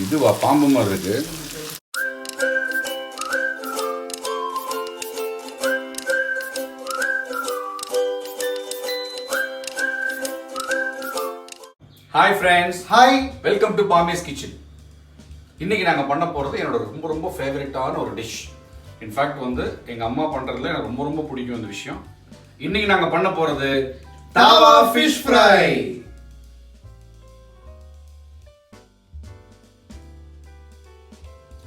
இதுவா பாம்பு மாதிரி இருக்கு. Hi friends, hi, welcome to Pami's kitchen. இன்னைக்கு நாங்கள் பண்ண போகிறது என்னோட ரொம்ப ரொம்ப ஃபேவரட்டான ஒரு டிஷ். இன்ஃபேக்ட் வந்து எங்கள் அம்மா பண்ணுறதுல எனக்கு ரொம்ப ரொம்ப பிடிக்கும் இந்த விஷயம். இன்னைக்கு நாங்கள் பண்ண போகிறது தாவா ஃபிஷ் ஃப்ரை.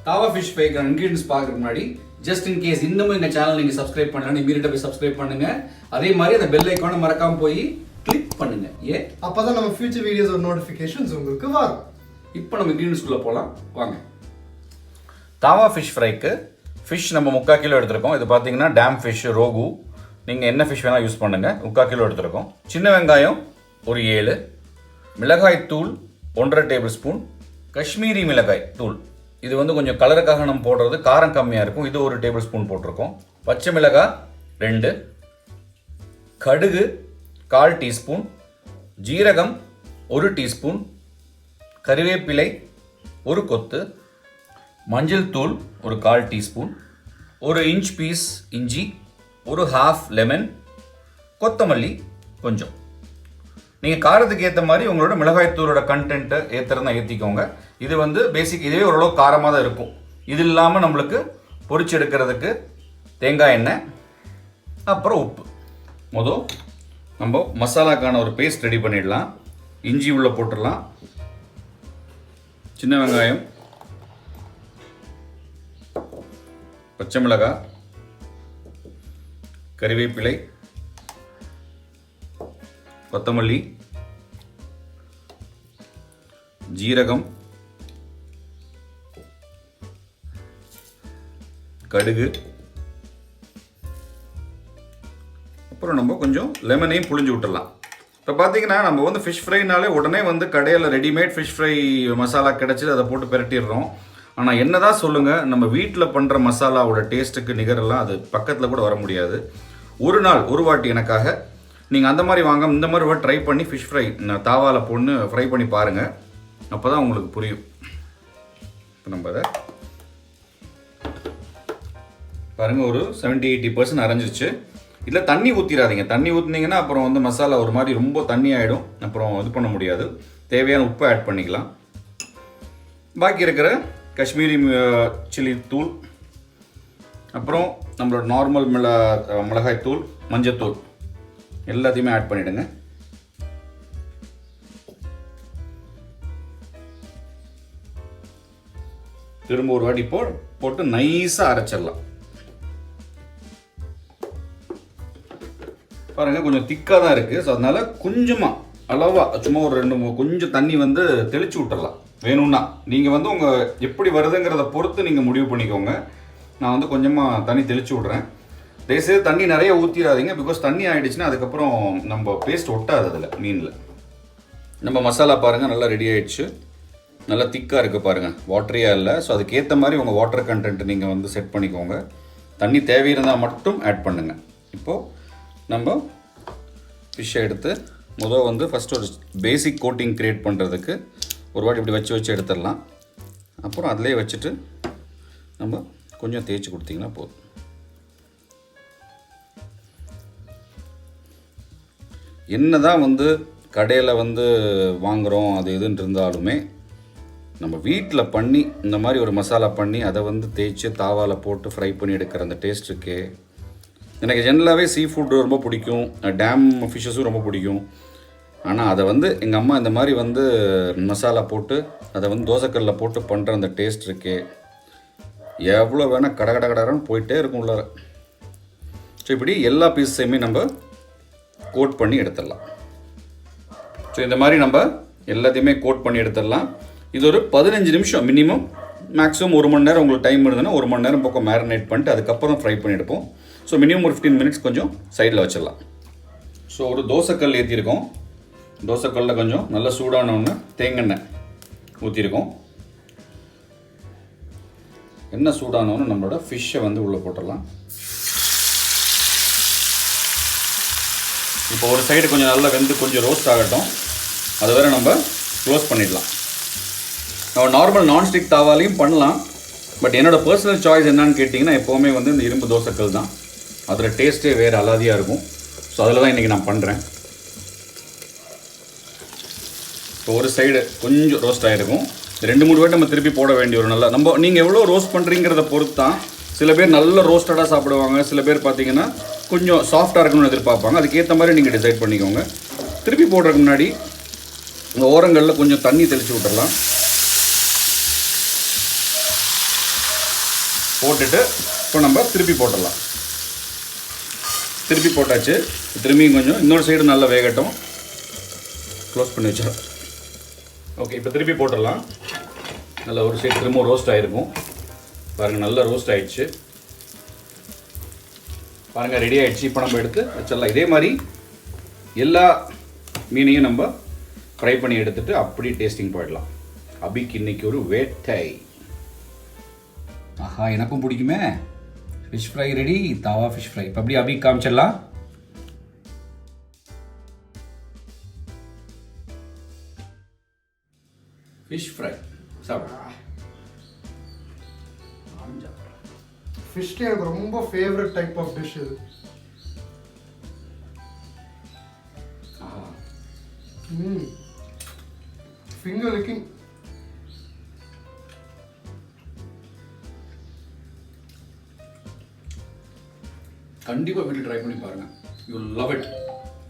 தாவா ஃபிஷ் ஃப்ரைக்கான இன்கிரீடியன்ஸ் பார்க்குறதுக்கு முன்னாடி ஜஸ்ட் இன் கேஸ் இன்னமும் எங்கள் சேனல் நீங்கள் சப்ஸ்கிரைப் பண்ணலாம், இமீடியட்டாக போய் சப்ஸ்கிரைப் பண்ணுங்க. அதே மாதிரி அந்த பெல் ஐக்கானை மறக்காம போய் கிளிக் பண்ணுங்க. அப்பதான் நம்ம ஃபியூச்சர் வீடியோஸோட நோட்டிஃபிகேஷன்ஸ் உங்களுக்கு வரும். இப்போ நம்ம இன்கிரீடியன்ஸ்குள்ளே போகலாம் வாங்க. தாவா ஃபிஷ் ஃப்ரைக்கு ஃபிஷ் நம்ம 3/4 கிலோ எடுத்திருக்கோம். இது பார்த்தீங்கன்னா டேம் ஃபிஷ், ரோகு, நீங்கள் என்ன ஃபிஷ் வேணால் யூஸ் பண்ணுங்கள். 3/4 கிலோ எடுத்திருக்கோம். சின்ன வெங்காயம் ஒரு 7, மிளகாய் தூள் 1.5 டேபிள் ஸ்பூன், காஷ்மீரி மிளகாய் தூள், இது வந்து கொஞ்சம் கலருக்காக நம்ம போடுறது, காரம் கம்மியாக இருக்கும், இது 1 டேபிள் ஸ்பூன் போட்டிருக்கோம். பச்சை மிளகாய் 2, கடுகு 1/4 டீஸ்பூன், ஜீரகம் 1 டீஸ்பூன், கறிவேப்பிலை 1 கொத்து, மஞ்சள் தூள் ஒரு 1/4 டீஸ்பூன், 1 இன்ச் பீஸ் இஞ்சி, 1/2 லெமன், கொத்தமல்லி கொஞ்சம். நீங்கள் காரத்துக்கு ஏற்ற மாதிரி உங்களோட மிளகாய் தூளோட கண்டென்ட்டை ஏற்றுறதா ஏற்றிக்கோங்க. இது வந்து பேசிக், இதுவே ஓரளவு காரமாக தான் இருக்கும். இது இல்லாமல் நம்மளுக்கு பொரிச்சு எடுக்கிறதுக்கு தேங்காய் எண்ணெய், அப்புறம் உப்பு. மொதல் நம்ம மசாலாக்கான ஒரு பேஸ்ட் ரெடி பண்ணிடலாம். இஞ்சி உள்ளே போட்டுடலாம், சின்ன வெங்காயம், பச்சை மிளகாய், கறிவேப்பிலை, கொத்தமல்லி, ஜீரகம், கடுகு, அப்புறம் நம்ம கொஞ்சம் லெமனையும் புழிஞ்சு விட்டுடலாம். இப்போ பார்த்தீங்கன்னா நம்ம வந்து ஃபிஷ் ஃப்ரைனாலே உடனே வந்து கடையில் ரெடிமேட் ஃபிஷ் ஃப்ரை மசாலா கிடச்சி அதை போட்டு பிரட்டிடுறோம். ஆனால் என்ன தான் சொல்லுங்கள், நம்ம வீட்டில் பண்ணுற மசாலாவோட டேஸ்ட்டுக்கு நிகரெல்லாம் அது பக்கத்தில் கூட வர முடியாது. ஒரு நாள் ஒரு வாட்டி எனக்காக நீங்கள் அந்த மாதிரி வாங்க, இந்த மாதிரி ட்ரை பண்ணி ஃபிஷ் ஃப்ரை தாவாவில் போட்டு ஃப்ரை பண்ணி பாருங்கள். அப்போ தான் உங்களுக்கு புரியும். இப்போ நம்ம அதை பாருங்கள், ஒரு 70-80% அரைஞ்சிருச்சு. இதில் தண்ணி ஊற்றிடாதீங்க. தண்ணி ஊற்றினீங்கன்னா அப்புறம் வந்து மசாலா ஒரு மாதிரி ரொம்ப தண்ணி ஆகிடும், அப்புறம் இது பண்ண முடியாது. தேவையான உப்பை ஆட் பண்ணிக்கலாம். பாக்கி இருக்கிற காஷ்மீரி சில்லி தூள், அப்புறம் நம்மளோட நார்மல் மிளகாய் தூள், மஞ்சத்தூள் எல்லாத்தையுமே ஆட் பண்ணிவிடுங்க. திரும்ப ஒரு வாட்டி போட்டு நைஸாக அரைச்சிடலாம். பாருங்கள், கொஞ்சம் திக்காக தான் இருக்குது. ஸோ அதனால் கொஞ்சமாக அளவாக சும்மா ஒரு 2 கொஞ்சம் தண்ணி வந்து தெளித்து விட்டுடலாம். வேணும்னா நீங்கள் வந்து உங்கள் எப்படி வருதுங்கிறத பொறுத்து நீங்கள் முடிவு பண்ணிக்கோங்க. நான் வந்து கொஞ்சமாக தண்ணி தெளித்து விட்றேன். தயவுசெய்து தண்ணி நிறைய ஊற்றிடாதீங்க, பிகாஸ் தண்ணி ஆகிடுச்சுன்னா அதுக்கப்புறம் நம்ம பேஸ்ட் ஒட்டாது அதில் மீனில். நம்ம மசாலா பாருங்கள் நல்லா ரெடி ஆகிடுச்சு, நல்லா திக்காக இருக்குது பாருங்கள், வாட்டரியாக இல்லை. ஸோ அதுக்கேற்ற மாதிரி உங்கள் வாட்டர் கண்டென்ட் நீங்கள் வந்து செட் பண்ணிக்கோங்க. தண்ணி தேவையிருந்தால் மட்டும் ஆட் பண்ணுங்கள். இப்போது நம்ம ஃபிஷ்ஷை எடுத்து வந்து ஃபஸ்ட்டு ஒரு பேசிக் கோட்டிங் க்ரியேட் பண்ணுறதுக்கு ஒரு வாட்டி இப்படி வச்சு எடுத்துடலாம். அப்புறம் அதிலே வச்சுட்டு நம்ம கொஞ்சம் தேய்ச்சி கொடுத்தீங்கன்னா போதும். என்ன தான் வந்து கடையில் வந்து வாங்குகிறோம் அது இதுன்னு இருந்தாலுமே நம்ம வீட்டில் பண்ணி இந்த மாதிரி ஒரு மசாலா பண்ணி அதை வந்து தேய்ச்சி தாவாவில் போட்டு ஃப்ரை பண்ணி எடுக்கிற அந்த டேஸ்ட் இருக்கே. எனக்கு ஜென்ரலாகவே சீ ஃபுட் ரொம்ப பிடிக்கும், டேம் ஃபிஷ்ஷஸும் ரொம்ப பிடிக்கும். ஆனால் அதை வந்து எங்கள் அம்மா இந்த மாதிரி வந்து மசாலா போட்டு அதை வந்து தோசைக்கல்லில் போட்டு பண்ணுற அந்த டேஸ்ட் இருக்கே, எவ்வளோ வேணால் கடன்னு போயிட்டே இருக்கும் உள்ளார. ஸோ இப்படி எல்லா பீஸையுமே நம்ம கோட் பண்ணி எடுத்துடலாம். ஸோ இந்த மாதிரி நம்ம எல்லாத்தையுமே கோட் பண்ணி எடுத்துடலாம். இது ஒரு 15 நிமிஷம் மினிமம், மேக்ஸிமம் 1 மணி நேரம் உங்களுக்கு டைம் இருந்ததுன்னா 1 மணி நேரம் பக்கம் மேரினேட் பண்ணிட்டு அதுக்கப்புறம் ஃப்ரை பண்ணி எடுப்போம். ஸோ மினிமம் ஒரு 15 மினிட்ஸ் கொஞ்சம் சைடில் வச்சிடலாம். ஸோ ஒரு தோசைக்கல் ஏற்றிருக்கோம். தோசைக்கல்லில் கொஞ்சம் நல்லா சூடான ஒன்று தேங்காய் ஊற்றிருக்கோம். எண்ணெய் சூடானோன்னு நம்மளோட ஃபிஷ்ஷை வந்து உள்ளே போட்டுடலாம். இப்போ ஒரு சைடு கொஞ்சம் நல்லா வெந்து கொஞ்சம் ரோஸ்ட் ஆகட்டும், அது வரை நம்ம க்ளோஸ் பண்ணிடலாம். நம்ம நார்மல் நான்ஸ்டிக் தாவாலையும் பண்ணலாம். பட் என்னோடய பர்சனல் சாய்ஸ் என்னன்னு கேட்டிங்கன்னா எப்போவுமே வந்து இந்த இரும்பு தோசைக்கல் தான். அதில் டேஸ்ட்டே வேறு அலாதியாக இருக்கும். ஸோ அதில் தான் இன்றைக்கி நான் பண்ணுறேன். இப்போ ஒரு சைடு கொஞ்சம் ரோஸ்ட் ஆகிருக்கும். 2-3 வாட்டி நம்ம திருப்பி போட வேண்டிய ஒரு நல்லா நீங்கள் எவ்வளோ ரோஸ்ட் பண்ணுறீங்கிறத பொறுத்து தான். சில பேர் நல்ல ரோஸ்டடாக சாப்பிடுவாங்க, சில பேர் பார்த்தீங்கன்னா கொஞ்சம் சாஃப்டாக இருக்கணும்னு எதிர்பார்ப்பாங்க. அதுக்கேற்ற மாதிரி நீங்கள் டிசைட் பண்ணிக்கோங்க. திருப்பி போடுறதுக்கு முன்னாடி இந்த ஓரங்களில் கொஞ்சம் தண்ணி தெளித்து விட்டுடலாம். போட்டுட்டு இப்போ நம்ம திருப்பி போட்டுடலாம். திருப்பி போட்டாச்சு. திரும்பியும் கொஞ்சம் இன்னொரு சைடு நல்லா வேகட்டும். க்ளோஸ் பண்ணி வச்சா ஓகே. இப்போ திருப்பி போட்டுடலாம். நல்லா ஒரு சைடு திரும்ப ரோஸ்ட் ஆகிருக்கும். பாருங்கள், நல்லா ரோஸ்ட் ஆகிடுச்சு. பாருங்கள், ரெடி ஆகிடுச்சு. இப்போ நம்ம எடுத்து வச்சிடலாம். இதே மாதிரி எல்லா மீனையும் நம்ம ஃப்ரை பண்ணி எடுத்துகிட்டு அப்படி டேஸ்டிங் போயிடலாம். அபிக்கு இன்னைக்கு ஒரு வேட்டை. ஆஹா, எனக்கும் பிடிக்குமே. Fish fry ready. Tawa fish fry. இப்போ அப்படியே அபிக்கு காமிச்சிடலாம். ஃபிஷ் ஃப்ரை சாப்பிடு. ஃபிஷ் எனக்கு ரொம்ப ஃபேவரட் டைப் ஆஃப் டிஷ் இது. Finger licking. கண்டிப்பாக வீட்டில் ட்ரை பண்ணி பாருங்கள். You love it.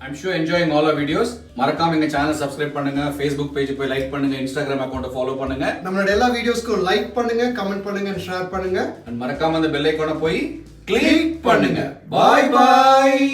I'm sure enjoying all our videos. மறக்காம எங்கள் சேனல் சப்ஸ்கிரைப் பண்ணுங்க, ஃபேஸ்புக் பேஜ் போய் லைக் பண்ணுங்க, இன்ஸ்டாகிராம் அக்கௌண்ட்டை ஃபாலோ பண்ணுங்க. நம்மளோட எல்லா வீடியோஸ்க்கும் லைக் பண்ணுங்க, கமெண்ட் பண்ணுங்க, ஷேர் பண்ணுங்க. மறக்காம அந்த பெல் ஐகானை போய் கிளிக் பண்ணுங்க. பாய் பாய்.